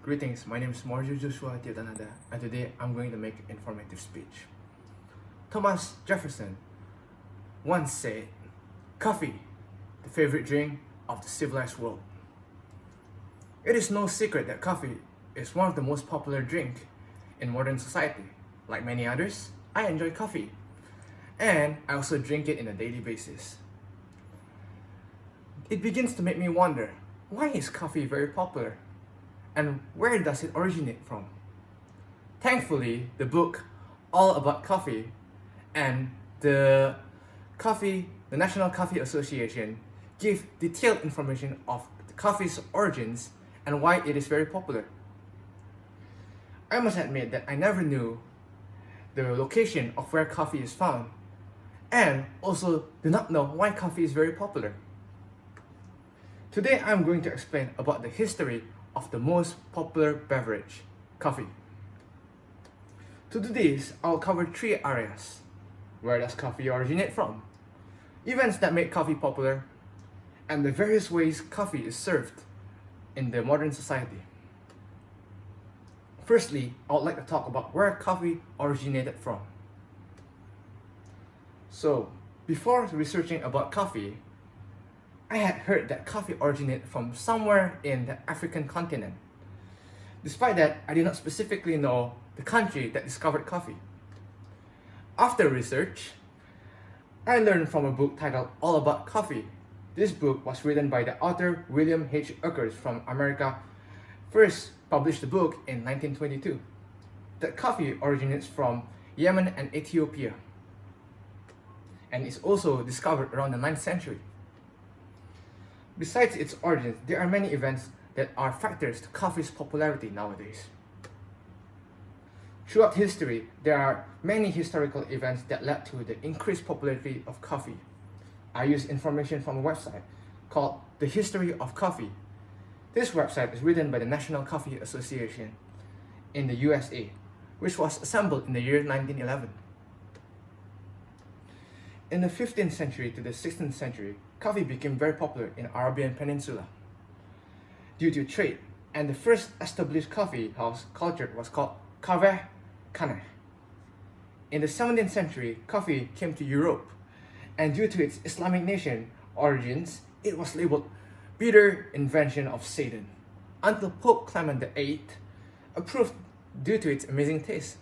Greetings, my name is Morjo Joshua Tirtanada, and today I'm going to make an informative speech. Thomas Jefferson once said, "Coffee, the favorite drink of the civilized world." It is no secret that coffee is one of the most popular drinks in modern society. Like many others, I enjoy coffee, and I also drink it on a daily basis. It begins to make me wonder, why is coffee very popular? And where does it originate from? Thankfully, the book All About Coffee and the National Coffee Association give detailed information of the coffee's origins and why it is very popular. I must admit that I never knew the location of where coffee is found, and also do not know why coffee is very popular. Today I'm going to explain about the history of the most popular beverage, coffee. To do this, I'll cover three areas. Where does coffee originate from? Events that make coffee popular, and the various ways coffee is served in the modern society. Firstly, I would like to talk about where coffee originated from. So, before researching about coffee, I had heard that coffee originated from somewhere in the African continent. Despite that, I did not specifically know the country that discovered coffee. After research, I learned from a book titled All About Coffee. This book was written by the author William H. Eckers from America, first published the book in 1922. That coffee originates from Yemen and Ethiopia, and is also discovered around the 9th century. Besides its origins, there are many events that are factors to coffee's popularity nowadays. Throughout history, there are many historical events that led to the increased popularity of coffee. I use information from a website called The History of Coffee. This website is written by the National Coffee Association in the USA, which was assembled in the year 1911. In the 15th century to the 16th century, coffee became very popular in Arabian Peninsula due to trade, and the first established coffee house culture was called Kaveh Khaneh. In the 17th century, coffee came to Europe, and due to its Islamic nation origins, it was labeled bitter invention of Satan, until Pope Clement VIII approved due to its amazing taste.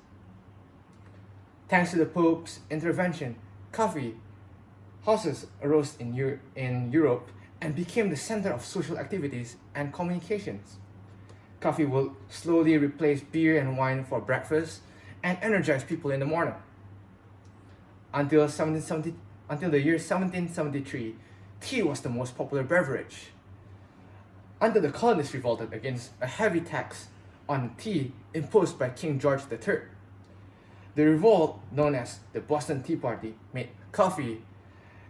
Thanks to the Pope's intervention, coffee houses arose in Europe and became the center of social activities and communications. Coffee will slowly replace beer and wine for breakfast and energize people in the morning. Until the year 1773, tea was the most popular beverage. Until the colonists revolted against a heavy tax on tea imposed by King George III. The revolt, known as the Boston Tea Party, made coffee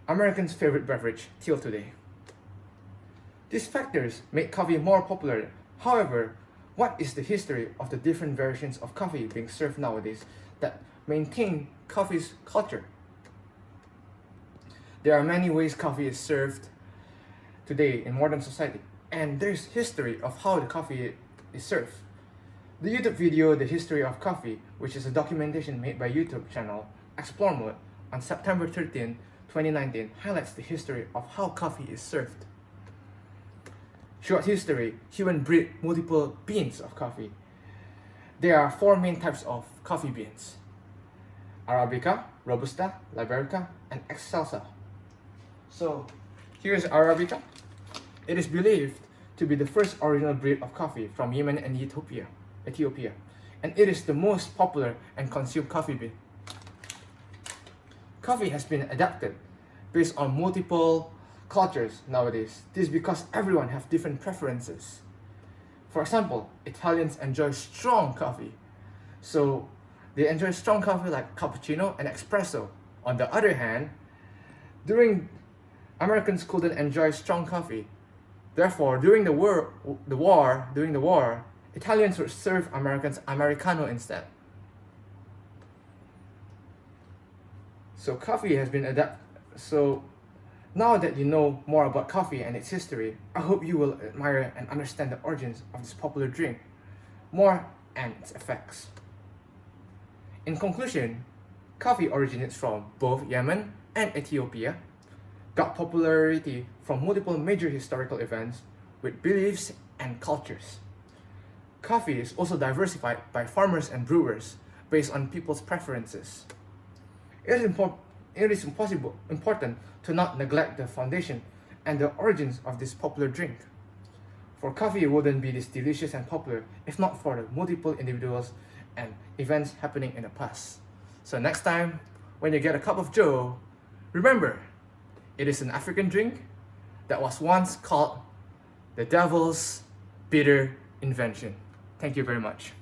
Americans' favorite beverage till today. These factors make coffee more popular. However, what is the history of the different variations of coffee being served nowadays that maintain coffee's culture? There are many ways coffee is served today in modern society, and there's history of how the coffee is served. The YouTube video The History of Coffee, which is a documentation made by YouTube channel Explore Mode on September 13, 2019, highlights the history of how coffee is served. Throughout history, humans breed multiple beans of coffee. There are four main types of coffee beans: Arabica, Robusta, Liberica, and Excelsa. So, here's Arabica. It is believed to be the first original breed of coffee from Yemen and Ethiopia, and it is the most popular and consumed coffee bean. Coffee has been adapted based on multiple cultures nowadays. This is because everyone has different preferences. For example, Italians enjoy strong coffee, so they enjoy strong coffee like cappuccino and espresso. On the other hand, Americans couldn't enjoy strong coffee. Therefore, during the war, Italians would serve Americans Americano instead. So coffee has been adapted. So now that you know more about coffee and its history, I hope you will admire and understand the origins of this popular drink. more and its effects. In conclusion, coffee originates from both Yemen and Ethiopia, got popularity from multiple major historical events with beliefs and cultures. Coffee is also diversified by farmers and brewers based on people's preferences. It is important to not neglect the foundation and the origins of this popular drink. For coffee wouldn't be this delicious and popular if not for the multiple individuals and events happening in the past. So next time, when you get a cup of joe, remember, it is an African drink that was once called the devil's bitter invention. Thank you very much.